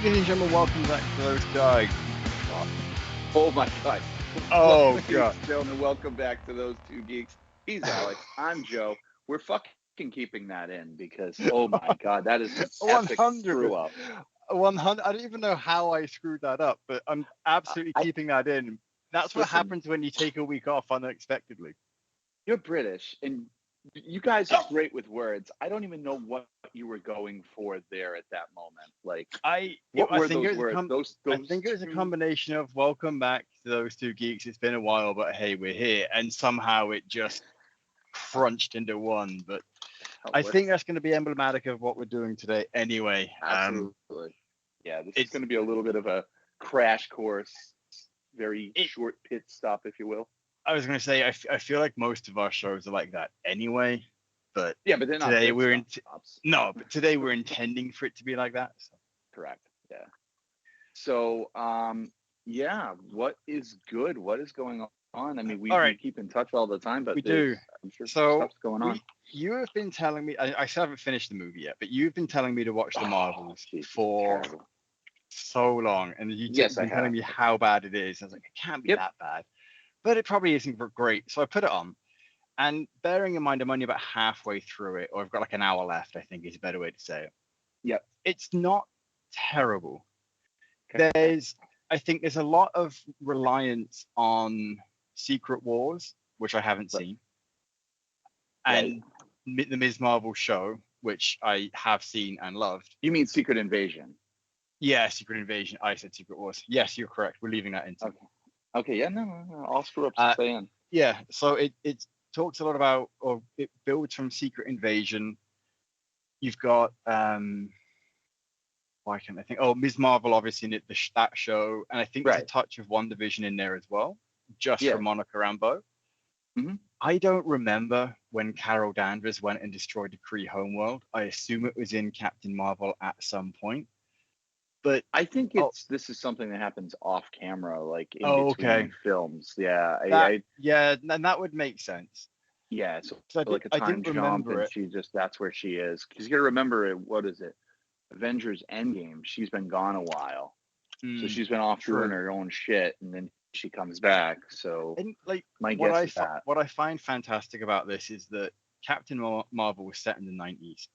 Ladies and gentlemen, welcome back to those guys. Oh my God. Oh Ladies god, and gentlemen, welcome back to those two geeks. He's Alex. I'm Joe. We're fucking keeping that in because, oh my God, that is an epic 100, screw up. 100. I don't even know how I screwed that up, but I'm absolutely I keeping that in. That's what listen, happens when you take a week off unexpectedly. you're British and you guys are great with words. I don't even know what you were going for there at that moment. Like, what I were think it those was words? I Those think it was a two. combination of welcome back to those two geeks. It's been a while, but hey, we're here, and somehow it just crunched into one. But Oh, I think what's that's going to be emblematic of what we're doing today, anyway. absolutely. Yeah, this is It's going to be a little bit of a crash course, very it, short pit stop, if you will. I was going to say, I feel like most of our shows are like that anyway, but Yeah, but they're not today pit we're in. stops. No, but today we're intending for it to be like that. So. Correct. Yeah. So, yeah, what is good? What is going on? I mean, we, All we right, keep in touch all the time, but we do. I'm sure So stuff's going on. you have been telling me. I still haven't finished the movie yet, but you've been telling me to watch the Oh, Marvels Jesus, for terrible. so long, and Yes, you've I been telling have. me how bad it is. I was like, it can't be Yep. that bad, but it probably isn't great. So I put it on. And bearing in mind, I'm only about halfway through it, or I've got like an hour left, I think is a better way to say it. Yep. It's not terrible. Okay. I think there's a lot of reliance on Secret Wars, which I haven't Right. seen, Right. and the Ms. Marvel show, which I have seen and loved. You mean Secret Invasion? Yeah, Secret Invasion. I said Secret Wars. Yes, you're correct. We're leaving that in too. Okay. Okay. Yeah. No. No. No. All screw ups Uh, stay in. yeah, so it talks a lot about, or it builds from Secret Invasion. You've got why can't I think? Oh, Ms. Marvel, obviously in it, that show, and I think there's a Right. touch of WandaVision in there as well, just for Yeah. Monica Rambeau. Hmm. I don't remember when Carol Danvers went and destroyed the Kree homeworld. I assume it was in Captain Marvel at some point. But I think oh, this is something that happens off camera, like in oh between okay. films. Yeah. That yeah, and that would make sense. Yeah. So So like a I time didn't jump, remember and it. she just that's where she is. Because you got to remember it. What is it? Avengers Endgame, she's been gone a while. So Mm, she's been off doing true. her own shit and then she comes back. So And like my guess is that. what I find fantastic about this is that Captain Marvel was set in the 90s.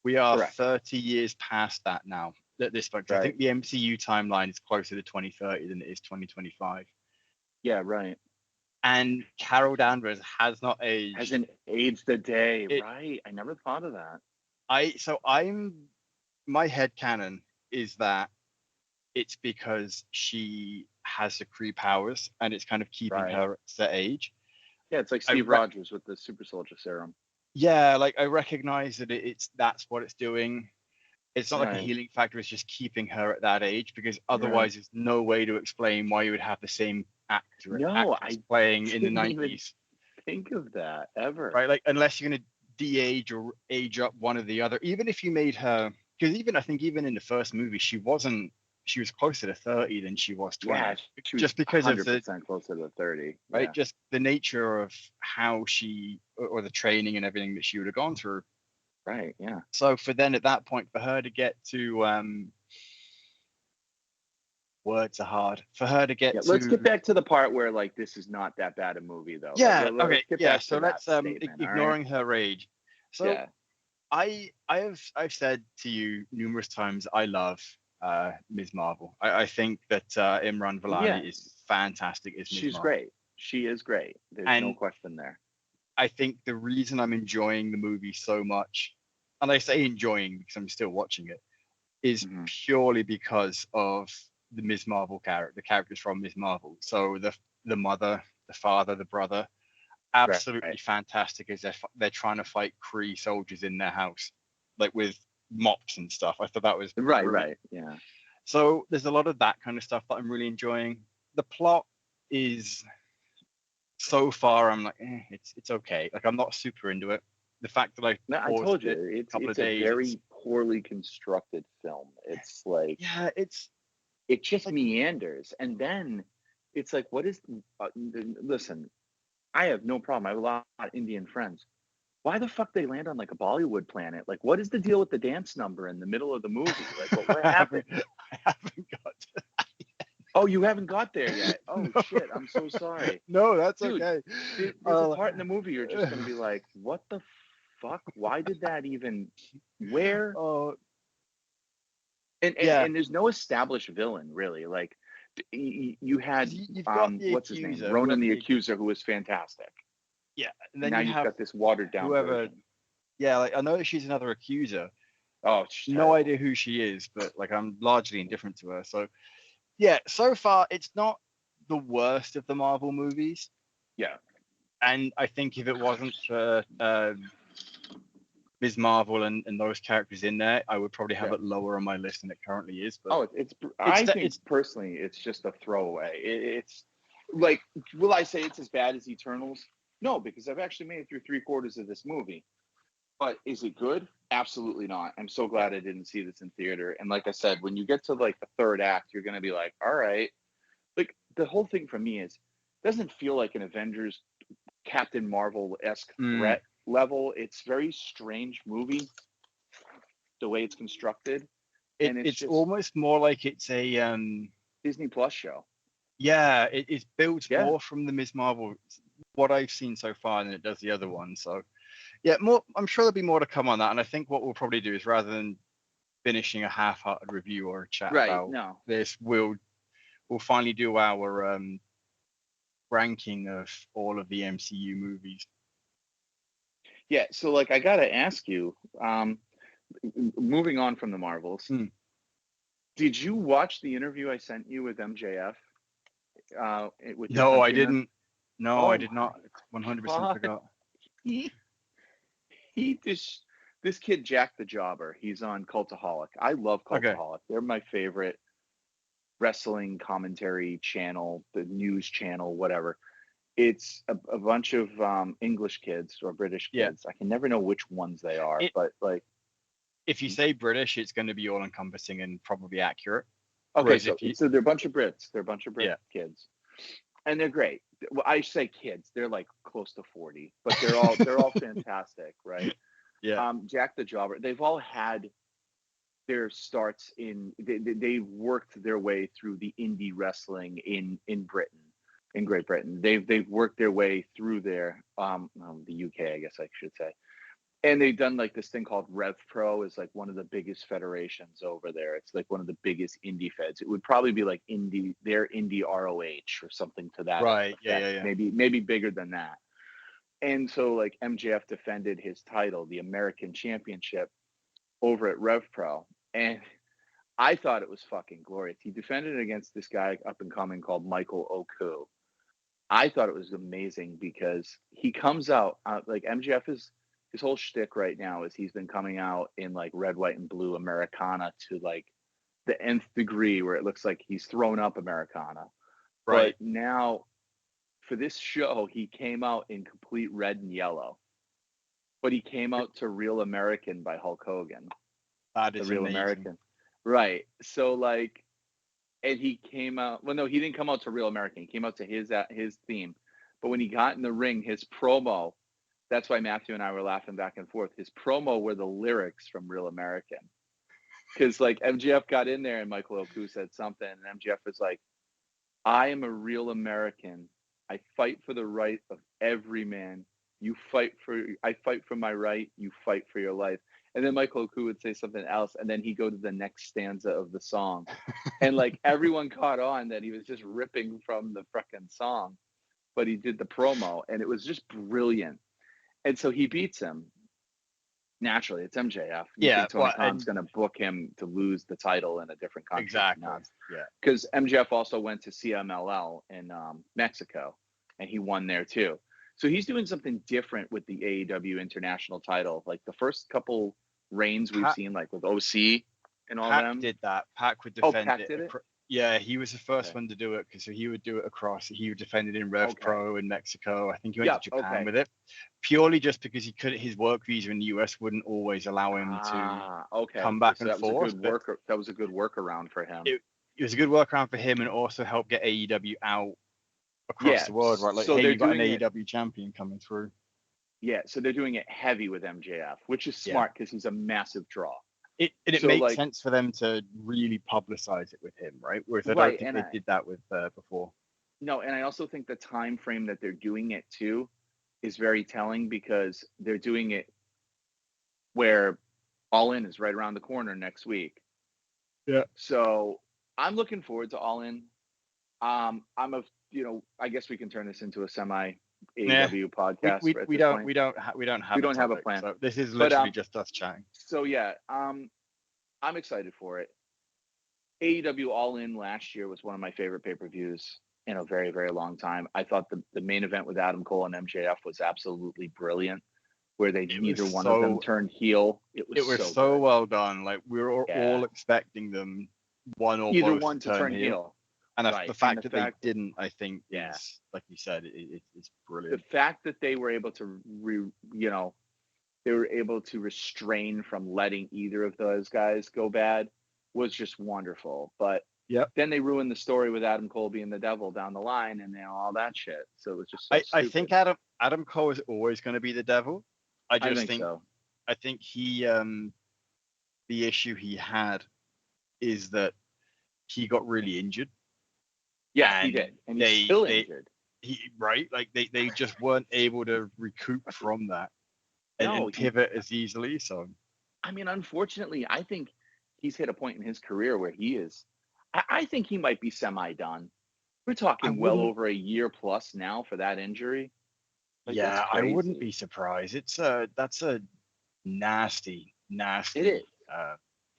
We are Correct. 30 years past that now at this point. I Right. think the MCU timeline is closer to 2030 than it is 2025. Yeah, right. And Carol Danvers has not aged. Hasn't aged a day. It Right. I never thought of that. I'm my head canon is that it's because she has the Kree powers and it's kind of keeping Right. her at that age. Yeah, it's like I Steve Rogers with the super soldier serum. Yeah, like I recognize that it's that's what it's doing. It's not like a Right. healing factor, it's just keeping her at that age because Right. otherwise there's no way to explain why you would have the same No, actress I playing in the didn't even 90s, think of that ever. right? Like unless you're gonna de-age or age up one or the other, even if you made her, because even I think even in the first movie she was closer to 30 than she was Yeah, 20, she was just because of the 100% closer to 30. right, Yeah. just the nature of how she or the training and everything that she would have gone through. Right. Yeah. So for then at that point, for her to get to words are hard. For her to Yeah, get let's get to back to the part where like this is not that bad a movie though. yeah, okay, Let's get yeah. back So to that let's statement. All right. ignoring her age. So Yeah. I've said to you numerous times I love Ms. Marvel. I think that Imran Yeah. Vellani is fantastic as Ms. She's Marvel, great. She is great. There's no and question there. I think the reason I'm enjoying the movie so much, and I say enjoying because I'm still watching it, is Hmm. purely because of the Ms. Marvel character, the characters from Ms. Marvel. So the mother, the father, the brother, Right. absolutely fantastic as they're trying to fight Kree soldiers in their house, like with mops and stuff. I thought that was Right. brilliant. Right. Yeah. So there's a lot of that kind of stuff that I'm really enjoying. The plot is so far I'm like, it's okay. Like I'm not super into it. The fact that I No, I paused told you it a couple of it's a days, it's very poorly constructed film. It's like yeah, it just like meanders, and then it's like, what is? Listen, I have no problem. I have a lot of Indian friends. why the fuck they land on like a Bollywood planet? Like, what is the deal with the dance number in the middle of the movie? Like, what happened? I haven't got to that Oh, you haven't got there yet. Oh No. shit, I'm so sorry. No, that's Dude, okay. There's a part in the movie you're just gonna be like, what the fuck? Why did that even? Where? Oh, And yeah. there's no established villain really. Like, you had You've got the what's his name, accuser, Ronan whoever the the Accuser, who was fantastic. yeah, and And then now you you've have got this watered down whoever. version. Yeah, like I know she's another accuser. Oh, it's No terrible. idea who she is, but like I'm largely indifferent to her. So yeah, so far it's not the worst of the Marvel movies. Yeah. And I think if it wasn't for Ms. Marvel and those characters in there, I would probably have Yeah. it lower on my list than it currently is. But Oh, I think it's personally, it's just a throwaway. It's like, will I say it's as bad as Eternals? No, because I've actually made it through 3/4 of this movie. But is it good? Absolutely not. I'm so glad I didn't see this in theater. And like I said, when you get to like the third act, you're gonna be like, all right. Like the whole thing for me is doesn't feel like an Avengers Captain Marvel-esque threat level. It's very strange movie, the way it's constructed. And it's it's just almost more like it's a Disney Plus show. yeah, it's built Yeah. more from the Ms. Marvel what I've seen so far than it does the other one. So yeah, more. I'm sure there'll be more to come on that. And I think what we'll probably do is rather than finishing a half-hearted review or a chat Right. about No. this, we'll finally do our ranking of all of the MCU movies. Yeah. So like I gotta ask you, moving on from the Marvels, did you watch the interview I sent you with MJF? With your No, I countrymen? didn't. No, I Oh did my not. 100% God. forgot. He this kid Jack the Jobber. He's on Cultaholic. I love Okay. Cultaholic. They're my favorite wrestling commentary channel, the news channel, whatever. It's a bunch of English kids or British Yeah. kids. I can never know which ones they are, but like if you say British, it's going to be all encompassing and probably accurate. okay, Whereas so if you they're a bunch of Brits. They're a bunch of Brit yeah. kids, and they're great. Well, I say kids. They're like close to 40, but they're all fantastic, right? Yeah. Jack the Jobber. They've all had their starts in. They've worked their way through the indie wrestling in Britain, in Great Britain. They've worked their way through there. The UK, I guess I should say. And they've done like this thing called Rev Pro is like one of the biggest federations over there. It's like one of the biggest indie feds. It would probably be like their indie ROH or something to that Right. effect. Yeah. Maybe bigger than that. And so like MJF defended his title, the American Championship, over at Rev Pro. And I thought it was fucking glorious. He defended it against this guy up and coming called Michael Oku. I thought it was amazing because he comes out like MJF is his whole shtick right now is he's been coming out in like red, white, and blue Americana to like the nth degree where it looks like he's thrown up Americana. Right. But now for this show, he came out in complete red and yellow. But he came out to Real American by Hulk Hogan. That The is Real amazing. American. Right. So like and he came out well no, he didn't come out to Real American. He came out to his theme. But when he got in the ring, his promo, that's why Matthew and I were laughing back and forth. His promo were the lyrics from Real American. Because like MJF got in there and Michael Oku said something, and MJF was like, I am a real American. I fight for the right of every man. I fight for my right, you fight for your life. And then Michael Oku would say something else, and then he'd go to the next stanza of the song. And like everyone caught on that he was just ripping from the frickin' song, but he did the promo, and it was just brilliant. And so he beats him. Naturally, it's MJF. You Yeah. think Tony Khan's going to book him to lose the title in a different country? Exactly. Yeah. Because MJF also went to CMLL in Mexico, and he won there too. So he's doing something different with the AEW International title. Like the first couple reigns we've seen, like with OC and all Pac them. did that. Pac would defend Pac it. did it? Yeah, he was the first one to do it because he would do it across. He would defend it in Rev Pro in Mexico. I think he went to Japan with it, purely just because he could. His work visa in the US wouldn't always allow him to come back and forth. That was a good workaround for him. It was a good workaround for him, and also helped get AEW out across the world. Right, like, so hey, you got an AEW champion coming through. Yeah, so they're doing it heavy with MJF, which is smart because he's a massive draw. It makes sense for them to really publicize it with him, right? Whereas I don't think they did that with before. No, and I also think the time frame that they're doing it too is very telling because they're doing it where All In is right around the corner next week. Yeah. So I'm looking forward to All In. I guess we can turn this into a semi AEW podcast. We don't have a plan. So this is literally just us chatting. So yeah, I'm excited for it. AEW All In last year was one of my favorite pay-per-views in a very, very long time. I thought the main event with Adam Cole and MJF was absolutely brilliant, where neither one of them turned heel. It was so well done. Like we were all expecting them either one to turn heel. And the fact that they didn't, I think, is, like you said, it's brilliant. The fact that they were able to, restrain from letting either of those guys go bad was just wonderful. But then they ruined the story with Adam Cole being the devil down the line and all that shit. So it was just I think Adam Cole is always going to be the devil. I think so. I think he, the issue he had is that he got really injured. Yeah, he did. And he's still injured. They just weren't able to recoup from that and pivot as easily. So, I mean, unfortunately, I think he's hit a point in his career where he is. I think he might be semi-done. We're talking well over a year plus now for that injury. I wouldn't be surprised. That's a nasty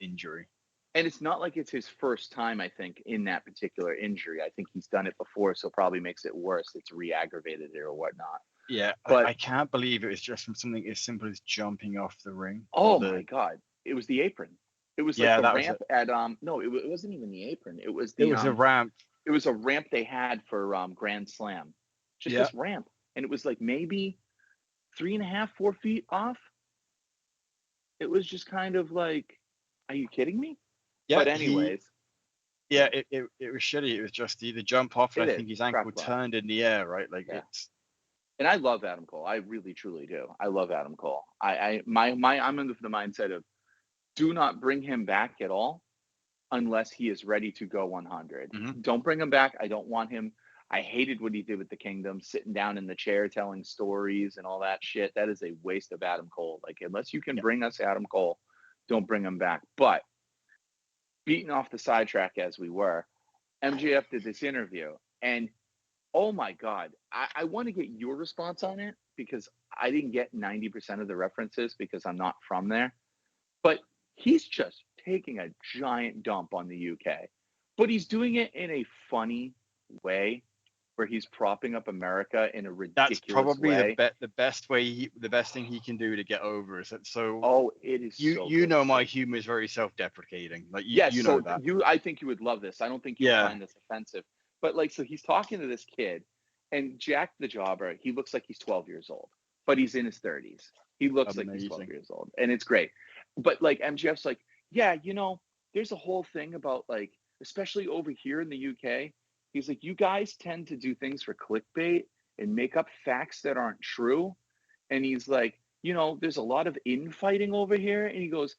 injury. And it's not like it's his first time, I think, in that particular injury. I think he's done it before, so probably makes it worse. It's re-aggravated it or whatnot. Yeah, but I can't believe it was just from something as simple as jumping off the ring. Oh, my God. It was the apron. It was like the ramp at no, it wasn't even the apron. It was a ramp. It was a ramp they had for Grand Slam. Just this ramp. And it was like maybe 3.5, 4 feet off. It was just kind of like, are you kidding me? Yeah, but anyways. It was shitty. It was just the jump off, and I think his ankle turned in the air, right? It's. And I love Adam Cole. I really, truly do. I love Adam Cole. I'm in the mindset of do not bring him back at all unless he is ready to go 100. Mm-hmm. Don't bring him back. I don't want him. I hated what he did with the Kingdom, sitting down in the chair telling stories and all that shit. That is a waste of Adam Cole. Like, unless you can bring us Adam Cole, don't bring him back. But beating off the sidetrack as we were, MJF did this interview, and oh my God, I want to get your response on it because I didn't get 90% of the references because I'm not from there. But he's just taking a giant dump on the UK, but he's doing it in a funny way where he's propping up America in a ridiculous way. That's probably the best way, the best thing he can do to get over is that. So it is. You know, my humor is very self-deprecating. Like you know that. I think you would love this. I don't think you find this offensive. But so he's talking to this kid, and Jack the Jobber, he looks like he's 12 years old, but he's in his 30s. He looks like he's 12 years old, and it's great. But MJF's like, yeah, there's a whole thing about especially over here in the UK. He's like, you guys tend to do things for clickbait and make up facts that aren't true. And he's like, there's a lot of infighting over here. And he goes,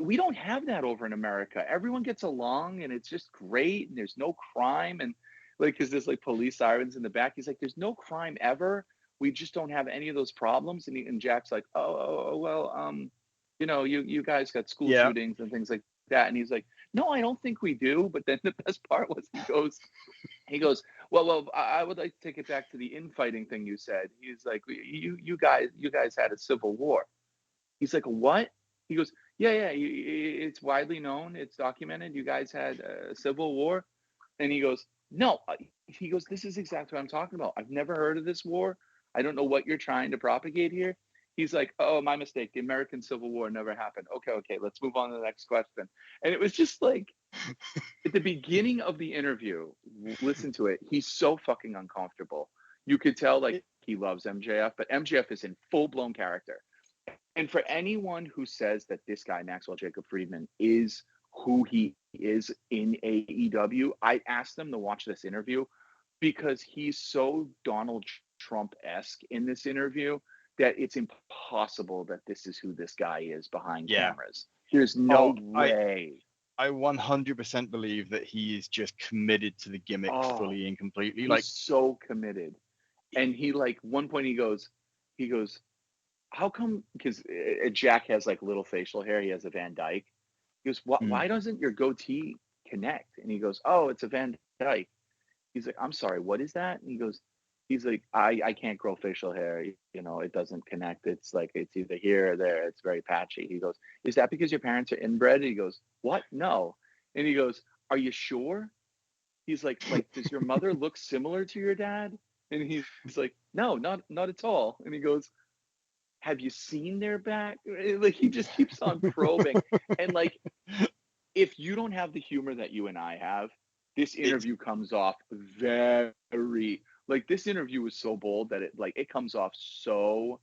we don't have that over in America. Everyone gets along and it's just great. And there's no crime. And because there's police sirens in the back. He's like, there's no crime ever. We just don't have any of those problems. And Jack's like, well, you guys got school shootings and things like that. And he's like, no, I don't think we do. But then the best part was he goes, well, I would like to take it back to the infighting thing you said. He's like, you guys had a civil war. He's like, what? He goes, yeah, it's widely known. It's documented. You guys had a civil war. And he goes, no. He goes, this is exactly what I'm talking about. I've never heard of this war. I don't know what you're trying to propagate here. He's like, oh, my mistake. The American Civil War never happened. Okay, let's move on to the next question. And it was just at the beginning of the interview, listen to it. He's so fucking uncomfortable. You could tell he loves MJF, but MJF is in full-blown character. And for anyone who says that this guy, Maxwell Jacob Friedman, is who he is in AEW, I asked them to watch this interview because he's so Donald Trump-esque in this interview that it's impossible that this is who this guy is behind cameras. There's no way. I 100% believe that he is just committed to the gimmick fully and completely. He's like so committed. And he like one point he goes, how come? Because Jack has like little facial hair. He has a Van Dyke. He goes, why doesn't your goatee connect? And he goes, oh, it's a Van Dyke. He's like, I'm sorry, what is that? And he's like, I can't grow facial hair. You know, it doesn't connect. It's like, it's either here or there. It's very patchy. He goes, is that because your parents are inbred? And he goes, what? No. And he goes, are you sure? He's like, does your mother look similar to your dad? And he's like, no, not at all. And he goes, have you seen their back? Like, he just keeps on probing. And like, if you don't have the humor that you and I have, this interview comes off very, like, this interview was so bold that it comes off so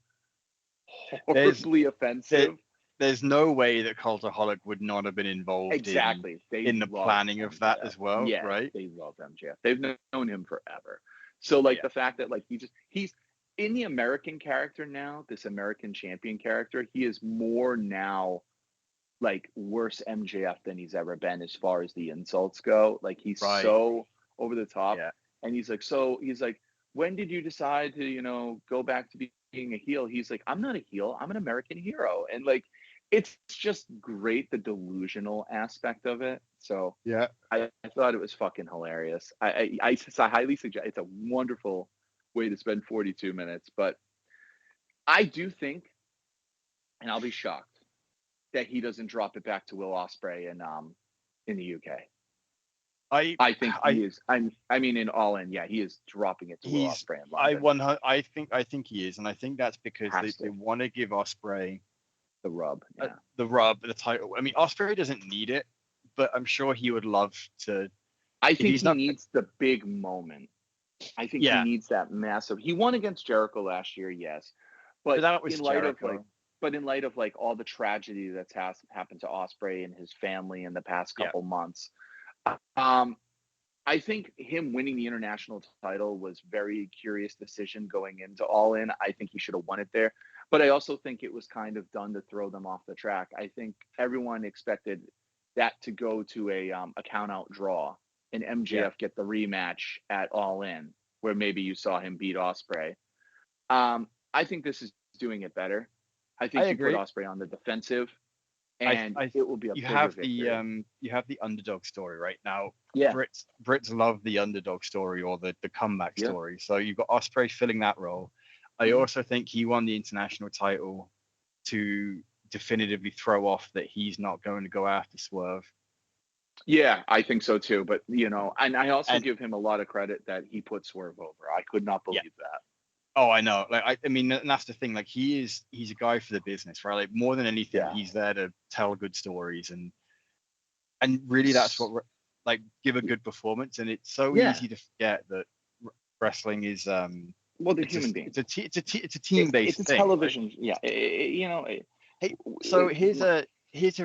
horribly offensive. There's no way that Cultaholic would not have been involved in the planning of that as well, right? They love MJF. They've known him forever. So like the fact that like he's in the American character now, this American champion character, he is more now like worse MJF than he's ever been as far as the insults go. Like he's so over the top. Yeah. And he's like, when did you decide to, you know, go back to being a heel? He's like, I'm not a heel. I'm an American hero. And like, it's just great, the delusional aspect of it. So yeah, I thought it was fucking hilarious. I highly suggest. It's a wonderful way to spend 42 minutes. But I do think, and I'll be shocked, that he doesn't drop it back to Will Ospreay in the UK. I think he is. I mean, in All In, yeah, he is dropping it to Will Ospreay in London. I think he is, and I think that's because they want to give Ospreay the rub, the title. I mean, Ospreay doesn't need it, but I'm sure he would love to. I think he needs the big moment. I think he needs that massive. He won against Jericho last year, yes, but that was in light of like all the tragedy that's happened to Ospreay and his family in the past couple months, I think him winning the international title was very curious decision going into All In. I think he should have won it there. But I also think it was kind of done to throw them off the track. I think everyone expected that to go to a count-out draw and MJF get the rematch at All In, where maybe you saw him beat Ospreay. I think this is doing it better. I think you put Ospreay on the defensive, and it will be a bigger victory. You have the underdog story right now. Yeah. Brits love the underdog story or the comeback story. So you've got Ospreay filling that role. I also think he won the international title to definitively throw off that he's not going to go after Swerve. Yeah, I think so too. But, you know, and I also give him a lot of credit that he put Swerve over. I could not believe that. Oh, I know. Like, I mean, and that's the thing. Like, he's a guy for the business, right? Like, more than anything, he's there to tell good stories and really that's what, like, give a good performance. And it's so easy to forget that wrestling is well, they're human beings. It's a team-based thing. It's a television. Right? You know. Hey, so here's a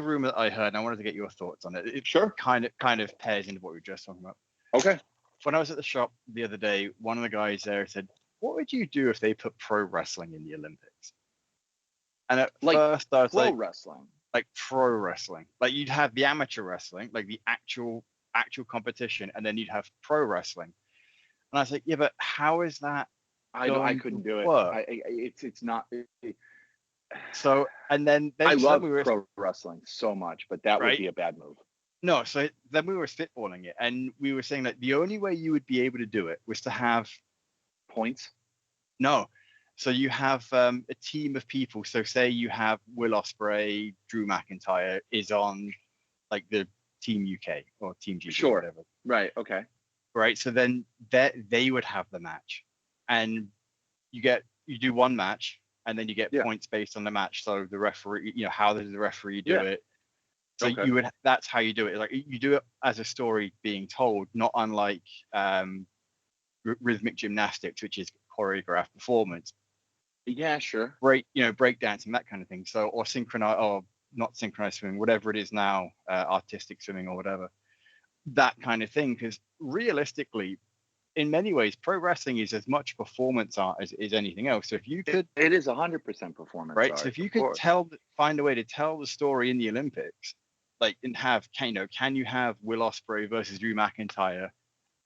rumor that I heard, and I wanted to get your thoughts on it. It kind of pairs into what we were just talking about. Okay. When I was at the shop the other day, one of the guys there said, "What would you do if they put pro wrestling in the Olympics?" And at first, I was like, pro wrestling. Like you'd have the amateur wrestling, like the actual competition, and then you'd have pro wrestling. And I was like, yeah, but how is that? I couldn't do it. It's not. So, and then I love pro wrestling so much, but that would be a bad move. No, so then we were spitballing it, and we were saying that the only way you would be able to do it was to have points. No, so you have a team of people. So say you have Will Ospreay, Drew McIntyre is on like the Team UK or Team GB, or whatever. Right. Okay. Right. So then they would have the match. And you do one match and then you get points based on the match. So the referee, you know, how does the referee do it? So that's how you do it. Like you do it as a story being told, not unlike rhythmic gymnastics, which is choreographed performance. Yeah, sure. Break dancing, that kind of thing. So, or synchronized, or not synchronized swimming, whatever it is now, artistic swimming or whatever. That kind of thing. Because realistically, in many ways, pro wrestling is as much performance art as is anything else. So if you could, it is 100% performance right? art. So if you could find a way to tell the story in the Olympics, like, and have, can you have Will Ospreay versus Drew McIntyre,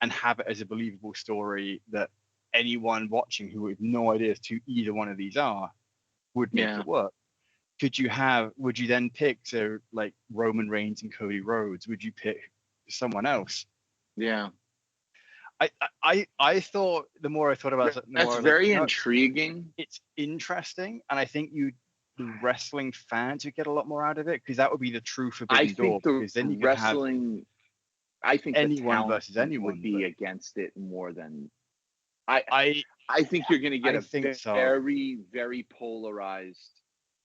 and have it as a believable story that anyone watching who have no idea as to either one of these are would make it work? Would you then pick, so like Roman Reigns and Cody Rhodes? Would you pick someone else? Yeah. I thought, the more I thought about it, that's very intriguing. It's interesting, and I think the wrestling fans would get a lot more out of it, because that would be the true Forbidden Door. Because then you could have I think anyone versus anyone would be against it more than I think you're going to get a very, very polarized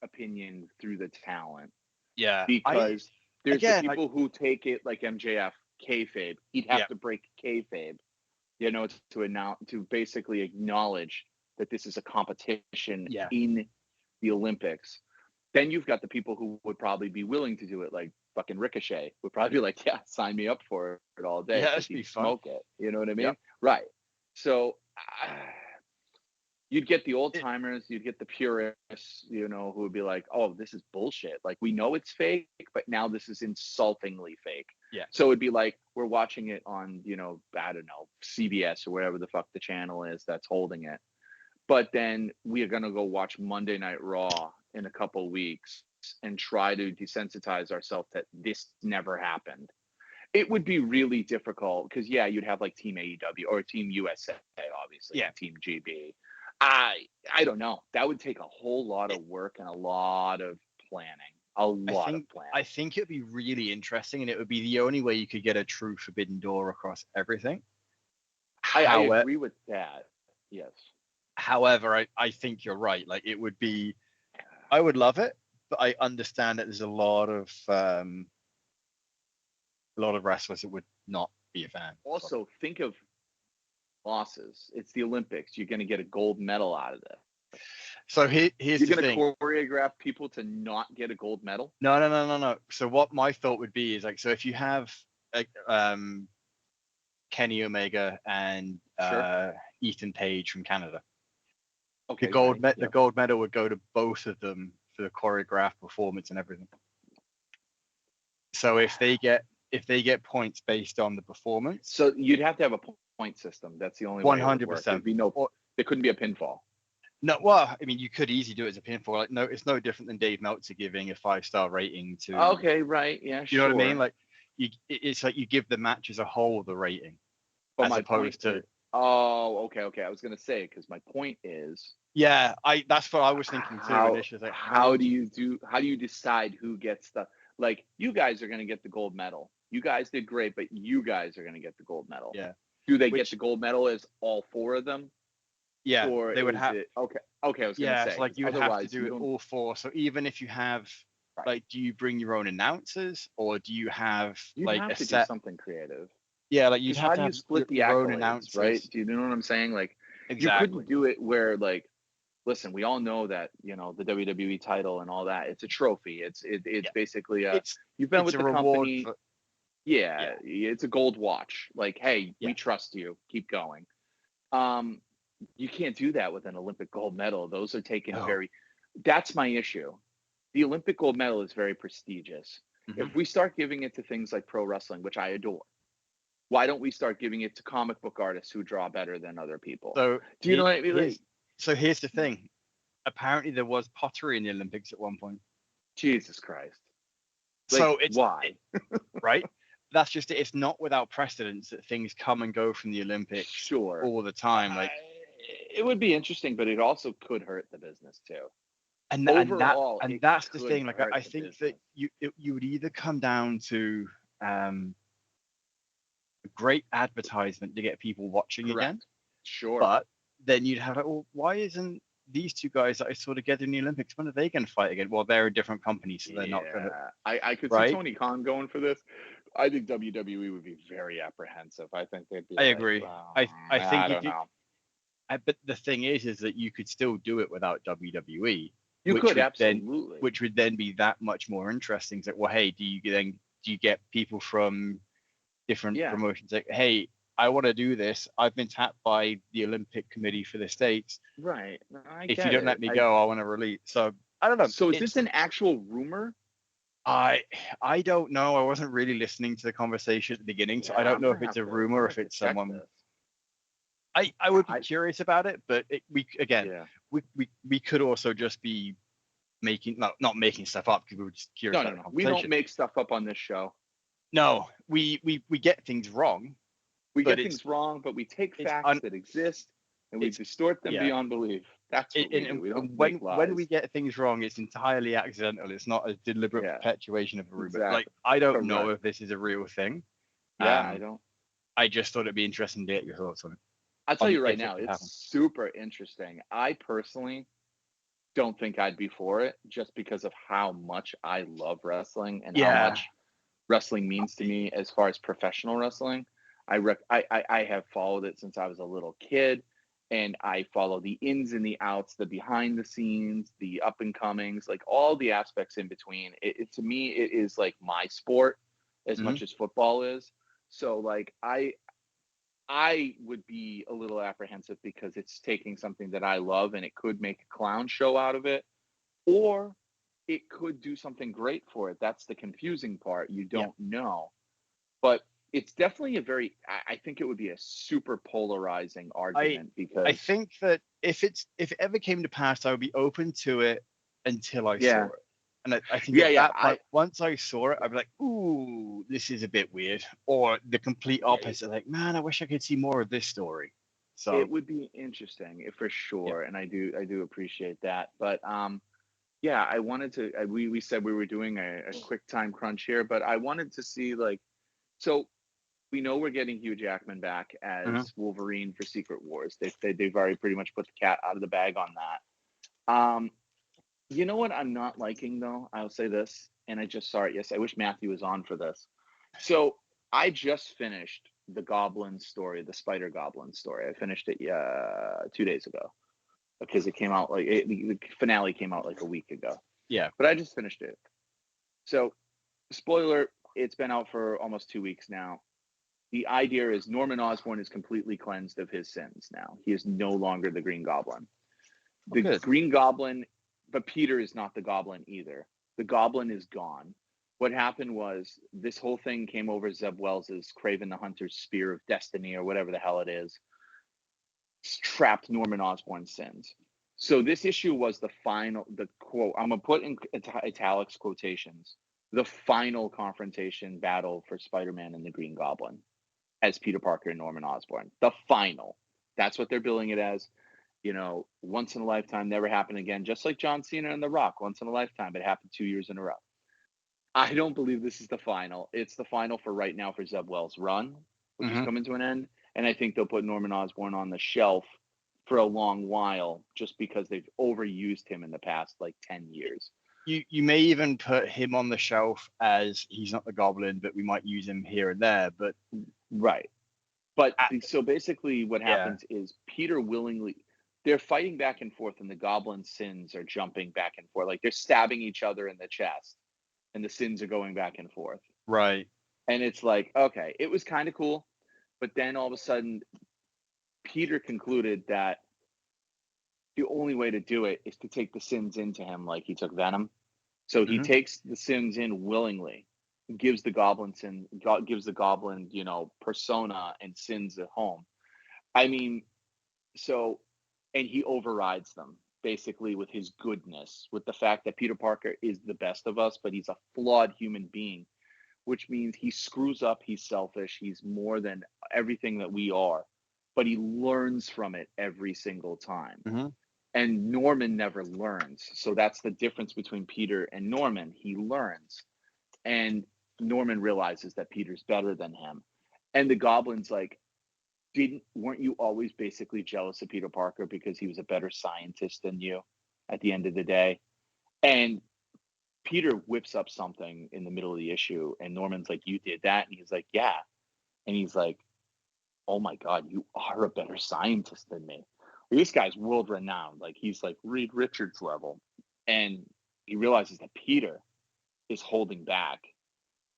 opinion through the talent. Yeah, because there's the people who take it like MJF kayfabe. He'd have to break kayfabe, to basically acknowledge that this is a competition in the Olympics. Then you've got the people who would probably be willing to do it, like fucking Ricochet would probably be like, yeah, sign me up for it all day. Yeah, that'd be fun. Smoke it. You know what I mean? Yep. Right. So you'd get the old timers, you'd get the purists, who would be like, oh, this is bullshit. Like, we know it's fake, but now this is insultingly fake. Yeah. So it'd be like, we're watching it on, I don't know, CBS or whatever the fuck the channel is that's holding it. But then we are going to go watch Monday Night Raw in a couple weeks and try to desensitize ourselves that this never happened. It would be really difficult because, you'd have like Team AEW or Team USA, obviously, Team GB. I don't know. That would take a whole lot of work and a lot of planning. I think it'd be really interesting, and it would be the only way you could get a true Forbidden Door across everything. I agree with that. Yes. However, I think you're right. Like, it would be, I would love it, but I understand that there's a lot of wrestlers that would not be a fan. Also, think of losses. It's the Olympics. You're going to get a gold medal out of it. So here's the thing. You're going to choreograph people to not get a gold medal? No. So what my thought would be is, like, so if you have Kenny Omega and Ethan Page from Canada, the gold medal would go to both of them for the choreographed performance and everything. So if they get points based on the performance, so you'd have to have a point system. That's the only way. 100%. There'd be there couldn't be a pinfall. No, well, I mean, you could easily do it as a pinfall. Like, no, it's no different than Dave Meltzer giving a 5-star rating to. Okay, right, yeah, you know what I mean? Like, it's like you give the match as a whole the rating, as opposed to. Oh, okay. I was gonna say, because my point is. Yeah, that's what I was thinking too. Initially, like, how do you decide who gets the, like, you guys are gonna get the gold medal. You guys did great, but you guys are gonna get the gold medal. Yeah. Do they get the gold medal as all four of them? Yeah, or they would have. Okay. I was gonna say. It's like you would have to do it all four. So even if you have, like, do you bring your own announcers, or do you have a set? Do something creative. Yeah, like you have to have split the own announcers, right? Do you know what I'm saying? Like, exactly. You couldn't do it where, like, listen, we all know that, the WWE title and all that, it's a trophy. It's basically you've been with the company. It's a gold watch. Like, hey, we trust you. Keep going. You can't do that with an Olympic gold medal. Those are taken that's my issue. The Olympic gold medal is very prestigious. Mm-hmm. If we start giving it to things like pro wrestling, which I adore, why don't we start giving it to comic book artists who draw better than other people? So do you know what I mean? So here's the thing. Apparently there was pottery in the Olympics at one point. Jesus Christ. Like, so it's why? Right? That's just it. It's not without precedence that things come and go from the Olympics all the time. Like, it would be interesting, but it also could hurt the business too. And that's the thing. Like, I think that you would either come down to a great advertisement to get people watching again. Sure. But then you'd have, like, well, why isn't these two guys that I saw together in the Olympics, when are they going to fight again? Well, they're a different company, so they're not going to. I could see Tony Khan going for this. I think WWE would be very apprehensive. I think they'd be. I agree. I think but the thing is that you could still do it without WWE. You could absolutely, which would then be that much more interesting. It's like, well, hey, do you get people from different promotions? Like, hey, I want to do this. I've been tapped by the Olympic Committee for the States. Right. No, I If get you don't it. let me go, I want to release. So I don't know. So is this an actual rumor? I don't know. I wasn't really listening to the conversation at the beginning, so I don't know if it's a rumor, if it's someone. I would be curious about it, but we could also just be not making stuff up because we were just curious about the conversation. We don't make stuff up on this show. No, we get things wrong. We get things wrong, but we take facts that exist and we distort them beyond belief. That's what we do. We don't make lies. When we get things wrong, it's entirely accidental. It's not a deliberate perpetuation of a rumor. Exactly. Like, I don't know if this is a real thing. Yeah, I don't. I just thought it'd be interesting to get your thoughts on it. I'll tell you right now, it's super interesting. I personally don't think I'd be for it just because of how much I love wrestling and how much wrestling means to me as far as professional wrestling. I have followed it since I was a little kid, and I follow the ins and the outs, the behind the scenes, the up and comings, like all the aspects in between. It to me, it is like my sport as much as football is. So like I would be a little apprehensive because it's taking something that I love and it could make a clown show out of it, or it could do something great for it. That's the confusing part. You don't know, but it's definitely I think it would be a super polarizing argument because I think that if it ever came to pass, I would be open to it until I saw it. And I think once I saw it, I'd be like, ooh, this is a bit weird. Or the complete opposite, like, man, I wish I could see more of this story. So it would be interesting for sure. And I do appreciate that. But I wanted to, we said we were doing a quick time crunch here, but I wanted to see so we know we're getting Hugh Jackman back as Wolverine for Secret Wars. They've already pretty much put the cat out of the bag on that. You know what I'm not liking though? I'll say this, and I just saw it. Yes, I wish Matthew was on for this. So I just finished the Goblin story, the Spider Goblin story. I finished it 2 days ago because it came out the finale came out like a week ago. Yeah, but I just finished it. So, spoiler: it's been out for almost 2 weeks now. The idea is Norman Osborn is completely cleansed of his sins now. He is no longer the Green Goblin. The Green Goblin, but Peter is not the Goblin either. The Goblin is gone. What happened was this whole thing came over Zeb Wells' Kraven the Hunter's Spear of Destiny or whatever the hell it is. Trapped Norman Osborn's sins. So this issue was the quote, I'm going to put in italics quotations, the final confrontation battle for Spider-Man and the Green Goblin as Peter Parker and Norman Osborn. The final. That's what they're billing it as. You know, once in a lifetime, never happen again. Just like John Cena and The Rock, once in a lifetime. It happened 2 years in a row. I don't believe this is the final. It's the final for right now for Zeb Wells' run, which is coming to an end. And I think they'll put Norman Osborn on the shelf for a long while just because they've overused him in the past, 10 years. You may even put him on the shelf as he's not the Goblin, but we might use him here and there. But right. But so basically what happens is Peter willingly, they're fighting back and forth and the Goblin sins are jumping back and forth. Like they're stabbing each other in the chest and the sins are going back and forth. Right. And it's like, okay, it was kind of cool. But then all of a sudden, Peter concluded that the only way to do it is to take the sins into him like he took Venom. So he takes the sins in willingly, gives the Goblin, persona and sins at home. I mean, and he overrides them basically with his goodness, with the fact that Peter Parker is the best of us, but he's a flawed human being, which means he screws up, he's selfish, he's more than everything that we are, but he learns from it every single time. And Norman never learns. So that's the difference between Peter and Norman. He learns. And Norman realizes that Peter's better than him. And the Goblin's like, weren't you always basically jealous of Peter Parker because he was a better scientist than you at the end of the day? And Peter whips up something in the middle of the issue, and Norman's like, you did that? And he's like, yeah. And he's like, oh my God, you are a better scientist than me. This guy's world renowned. Like he's like Reed Richards level. And he realizes that Peter is holding back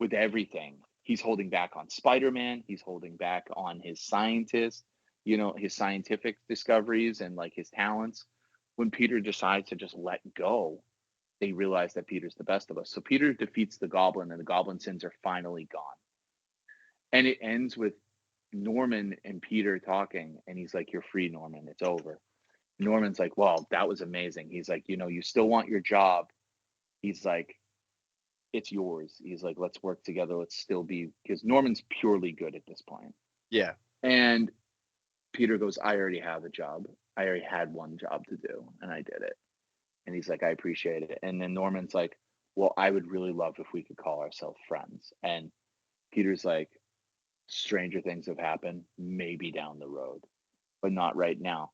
with everything. He's holding back on Spider-Man. He's holding back on his scientists, his scientific discoveries and like his talents. When Peter decides to just let go, they realize that Peter's the best of us. So Peter defeats the Goblin, and the Goblin sins are finally gone. And it ends with Norman and Peter talking, and he's like, "You're free, Norman. It's over." Norman's like, "Well, that was amazing." He's like, "You still want your job." He's like, "It's yours." He's like, "Let's work together. Let's still be," because Norman's purely good at this point. Yeah. And Peter goes, "I already have a job. I already had one job to do, and I did it." And he's like, "I appreciate it." And then Norman's like, "Well, I would really love if we could call ourselves friends." And Peter's like, "Stranger things have happened, maybe down the road, but not right now."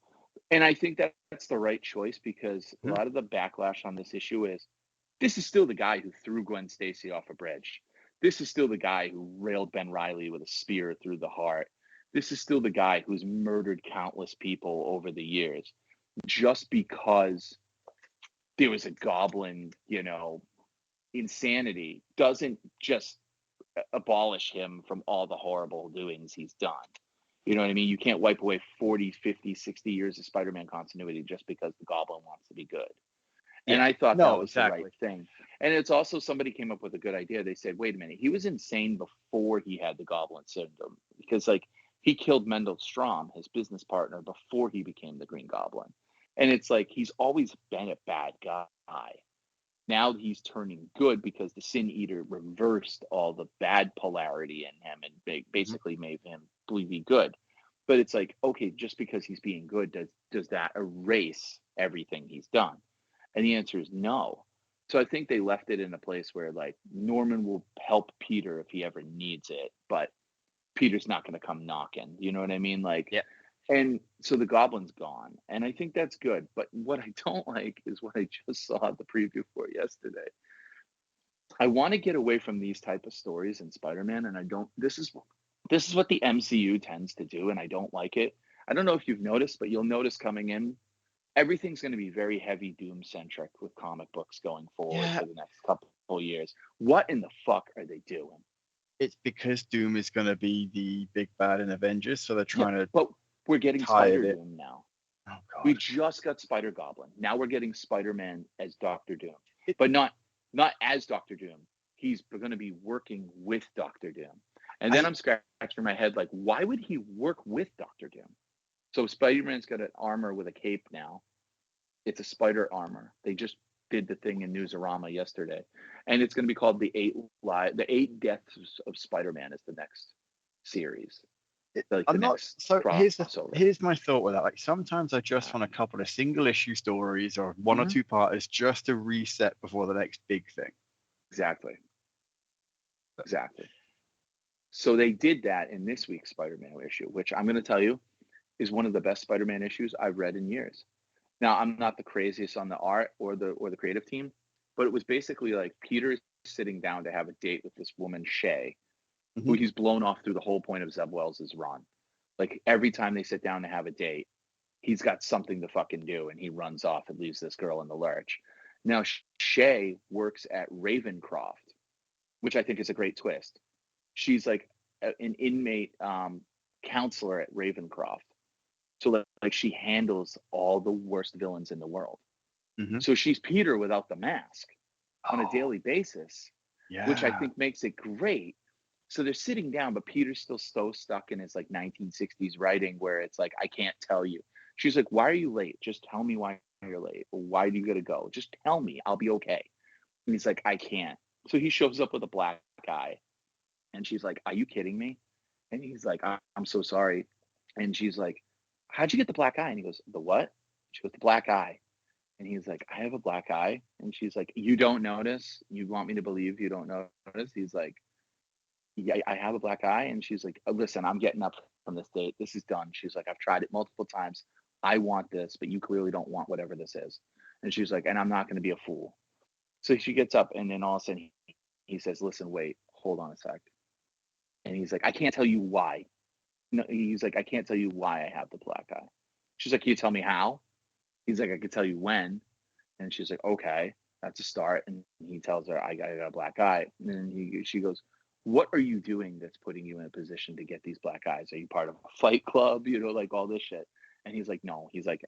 And I think that's the right choice, because a lot of the backlash on this issue is, this is still the guy who threw Gwen Stacy off a bridge. This is still the guy who railed Ben Reilly with a spear through the heart. This is still the guy who's murdered countless people over the years. Just because there was a goblin, insanity doesn't just abolish him from all the horrible doings he's done. You know what I mean? You can't wipe away 40, 50, 60 years of Spider-Man continuity just because the Goblin wants to be good. And I thought that was the right thing. And it's also, somebody came up with a good idea. They said, wait a minute, he was insane before he had the Goblin syndrome, because like he killed Mendel Stromm, his business partner, before he became the Green Goblin. And it's like, he's always been a bad guy. Now he's turning good because the Sin Eater reversed all the bad polarity in him and basically made him believe he's good. But it's like, okay, just because he's being good, does that erase everything he's done? And the answer is no. So I think they left it in a place where like Norman will help Peter if he ever needs it, but Peter's not going to come knocking. You know what I mean? Like, yeah. And so the Goblin's gone, and I think that's good. But what I don't like is what I just saw the preview for yesterday. I want to get away from these type of stories in Spider-Man, and I don't. This is what the MCU tends to do, and I don't like it. I don't know if you've noticed, but you'll notice coming in, everything's going to be very heavy Doom centric with comic books going forward for the next couple years. What in the fuck are they doing? It's because Doom is going to be the big bad in Avengers, so they're trying to. But we're getting Spider-Doom now. Oh, God. We just got Spider-Goblin. Now we're getting Spider-Man as Doctor Doom. But not as Doctor Doom. He's going to be working with Doctor Doom. And then I'm scratching my head like, why would he work with Doctor Doom? So Spider-Man's got an armor with a cape now. It's a spider armor. They just did the thing in Newsarama yesterday. And it's going to be called The Eight Deaths of Spider-Man is the next series. Like here's my thought with that. Like sometimes I just want a couple of single issue stories or one or two parters just to reset before the next big thing. Exactly. So they did that in this week's Spider-Man issue, which I'm going to tell you is one of the best Spider-Man issues I've read in years. Now, I'm not the craziest on the art or the creative team, but it was basically like Peter sitting down to have a date with this woman, Shay, who he's blown off through the whole point of Zeb Wells' run. Like every time they sit down to have a date, he's got something to fucking do, and he runs off and leaves this girl in the lurch. Now, Shay works at Ravencroft, which I think is a great twist. She's like an inmate counselor at Ravencroft. So like she handles all the worst villains in the world. So she's Peter without the mask on a daily basis, which I think makes it great. So they're sitting down, but Peter's still so stuck in his like 1960s writing where it's like, I can't tell you. She's like, why are you late? Just tell me why you're late. Or why do you gotta go? Just tell me, I'll be okay. And he's like, I can't. So he shows up with a black eye. And she's like, are you kidding me? And he's like, I'm so sorry. And she's like, how'd you get the black eye? And he goes, the what? She goes, the black eye. And he's like, I have a black eye. And she's like, you don't notice? You want me to believe you don't notice? He's like, yeah, I have a black eye. And she's like, listen, I'm getting up from this date. This is done. She's like, I've tried it multiple times. I want this, but you clearly don't want whatever this is. And she's like, and I'm not going to be a fool. So she gets up, and then all of a sudden he says, listen, wait, hold on a sec. And he's like, I can't tell you why. No, he's like, I can't tell you why I have the black eye. She's like, can you tell me how? He's like, I can tell you when. And she's like, okay, that's a start. And he tells her, I got a black eye. And then she goes, what are you doing that's putting you in a position to get these black eyes? Are you part of a fight club? You know, like all this shit. And he's like, no. He's like,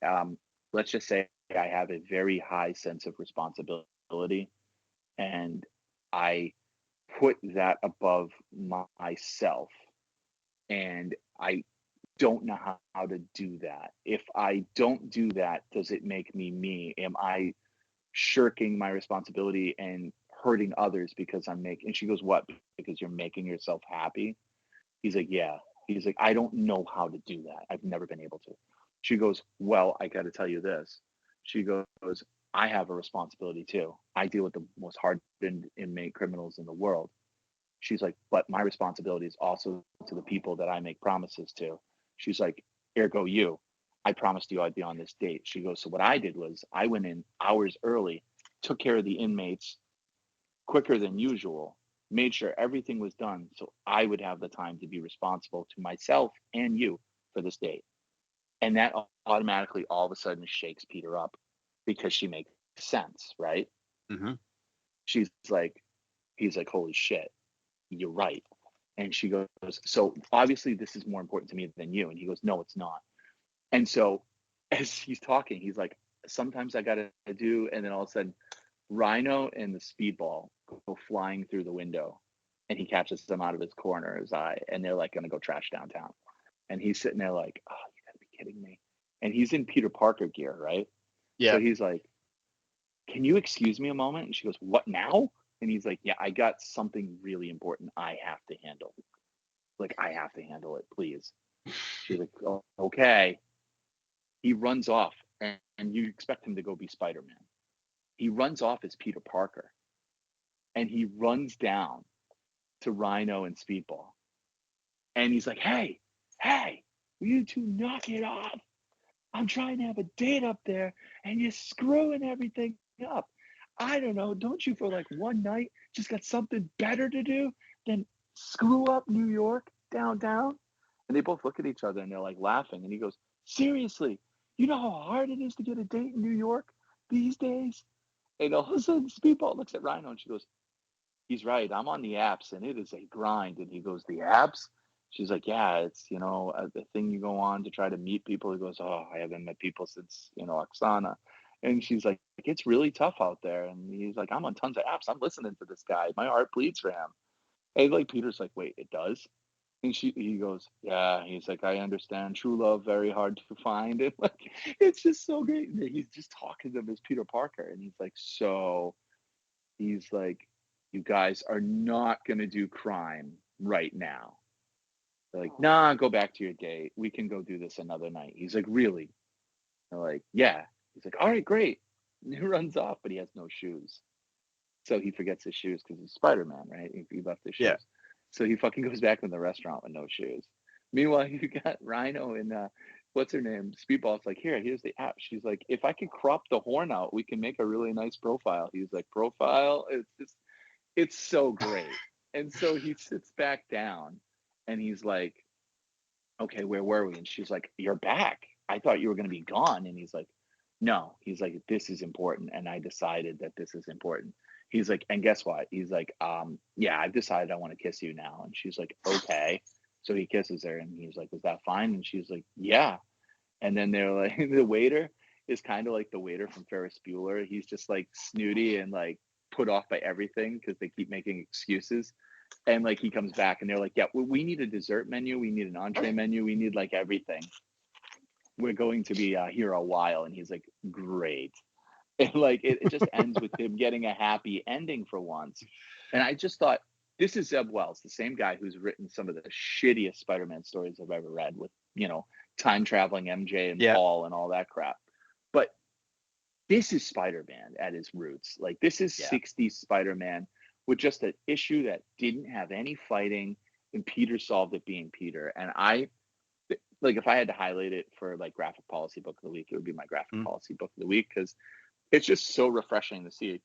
let's just say I have a very high sense of responsibility, and I put that above myself, and I don't know how to do that. If I don't do that, does it make me me? Am I shirking my responsibility and hurting others because I'm making? And she goes, what? Because you're making yourself happy? He's like, yeah. He's like, I don't know how to do that. I've never been able to. She goes, well, I got to tell you this. She goes, I have a responsibility too. I deal with the most hardened inmate criminals in the world. She's like, but my responsibility is also to the people that I make promises to. She's like, ergo you. I promised you I'd be on this date. She goes, so what I did was I went in hours early, took care of the inmates quicker than usual, made sure everything was done so I would have the time to be responsible to myself and you for this date. And that automatically all of a sudden shakes Peter up because she makes sense, right? Mm-hmm. She's like, he's like, holy shit, you're right. And she goes, so obviously this is more important to me than you. And he goes, no, it's not. And so as he's talking, he's like, sometimes I gotta do, and then all of a sudden, Rhino and the speedball go flying through the window, and he catches them out of his corner of his eye, and they're like gonna go trash downtown. And he's sitting there like, oh, you gotta be kidding me. And he's in Peter Parker gear, right? Yeah. So he's like, can you excuse me a moment? And she goes, what now? And he's like, yeah, I got something really important I have to handle. Like, I have to handle it, please. She's like, oh, okay. He runs off, and you expect him to go be Spider-Man. He runs off as Peter Parker, and he runs down to Rhino and Speedball. And he's like, hey, you two knock it off. I'm trying to have a date up there, and you're screwing everything up. I don't know. Don't you for like one night just got something better to do than screw up New York downtown? And they both look at each other and they're like laughing. And he goes, seriously, you know how hard it is to get a date in New York these days? And all of a sudden, Speedball looks at Rhino and she goes, he's right. I'm on the apps and it is a grind. And he goes, the apps? She's like, yeah, it's, you know, the thing you go on to try to meet people. He goes, oh, I haven't met people since, you know, Oksana. And she's like, it's really tough out there. And he's like, I'm on tons of apps. I'm listening to this guy. My heart bleeds for him. And like, Peter's like, wait, it does? And he goes, yeah. He's like, I understand. True love, very hard to find. And like, it's just so great. He's just talking to him as Peter Parker. And he's like, so he's like, you guys are not going to do crime right now. They're like, nah, go back to your date. We can go do this another night. He's like, really? They're like, yeah. He's like, all right, great. And he runs off, but he has no shoes. So he forgets his shoes because he's Spider-Man, right? He left his shoes. Yeah. So he fucking goes back in the restaurant with no shoes. Meanwhile, you got Rhino and what's her name? Speedball's like, here's the app. She's like, if I could crop the horn out, we can make a really nice profile. He's like, profile? It's so great. And so he sits back down and he's like, okay, where were we? And she's like, you're back. I thought you were going to be gone. And he's like, no. He's like, this is important. And I decided that this is important. He's like, and guess what? He's like, yeah, I've decided I want to kiss you now. And she's like, okay. So he kisses her and he's like, is that fine? And she's like, yeah. And then they're like, the waiter is kind of like the waiter from Ferris Bueller. He's just like snooty and like put off by everything because they keep making excuses. And like he comes back and they're like, yeah, we need a dessert menu. We need an entree menu. We need like everything. We're going to be here a while. And he's like, great. And like it just ends with him getting a happy ending for once. And I just thought, this is Zeb Wells, the same guy who's written some of the shittiest Spider-Man stories I've ever read with, you know, time traveling MJ and Paul and all that crap. But this is Spider-Man at his roots. Like this is 60s Spider-Man with just an issue that didn't have any fighting, and Peter solved it being Peter. And I, like, if I had to highlight it for like graphic policy book of the week, it would be my graphic policy book of the week, because it's just so refreshing to see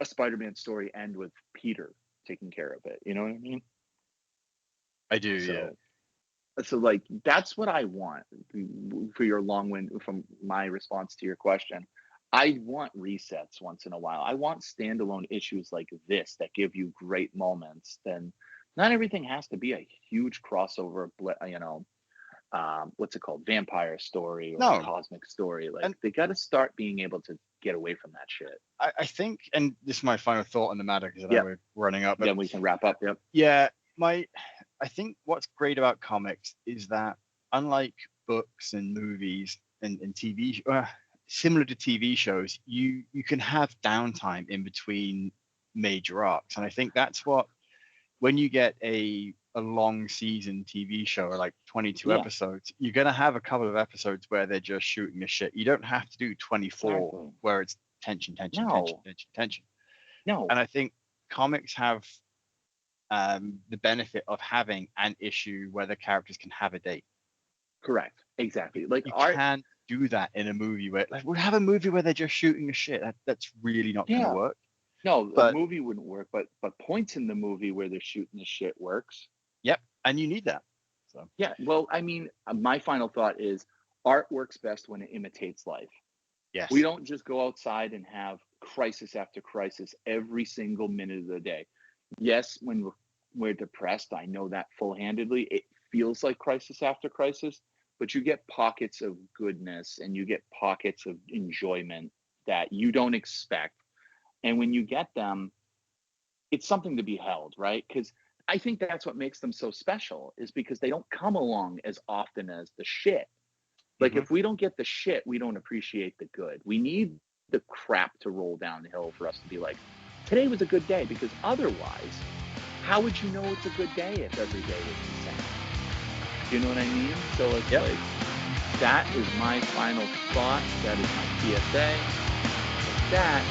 a Spider-Man story end with Peter taking care of it. You know what I mean? I do, yeah. So like, that's what I want for your long wind from my response to your question. I want resets once in a while. I want standalone issues like this that give you great moments than Not everything has to be a huge crossover, what's it called? Vampire story or cosmic story. Like, they got to start being able to get away from that shit. I think, and this is my final thought on the matter, because I know we're running up. But then we can wrap up. Yep. Yeah. I think what's great about comics is that, unlike books and movies and TV, similar to TV shows, you can have downtime in between major arcs. And I think that's what, when you get a long season TV show, like 22 episodes, you're going to have a couple of episodes where they're just shooting the shit. You don't have to do 24 where it's tension. No. And I think comics have the benefit of having an issue where the characters can have a date. Correct. Exactly. Like, you can't do that in a movie where, like, we'll have a movie where they're just shooting the shit. That's really not going to work. No, a movie wouldn't work, but points in the movie where they're shooting the shit works. Yep, and you need that. So yeah, well, I mean, my final thought is art works best when it imitates life. Yes. We don't just go outside and have crisis after crisis every single minute of the day. Yes, when we're depressed, I know that full-handedly. It feels like crisis after crisis, but you get pockets of goodness and you get pockets of enjoyment that you don't expect. And when you get them, it's something to be held, right? Because I think that's what makes them so special, is because they don't come along as often as the shit. Like, if we don't get the shit, we don't appreciate the good. We need the crap to roll downhill for us to be like, today was a good day, because otherwise, how would you know it's a good day if every day was the same? Do you know what I mean? So it's like, that is my final thought. That is my PSA. Like that.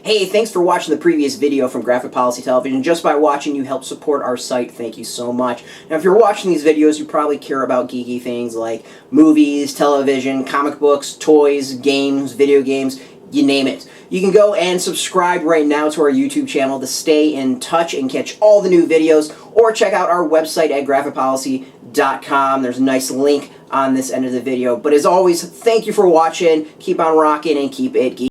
Hey, thanks for watching the previous video from Graphic Policy Television. Just by watching, you help support our site. Thank you so much. Now, if you're watching these videos, you probably care about geeky things like movies, television, comic books, toys, games, video games, you name it. You can go and subscribe right now to our YouTube channel to stay in touch and catch all the new videos, or check out our website at graphicpolicy.com. There's a nice link on this end of the video. But as always, thank you for watching. Keep on rocking and keep it geeky.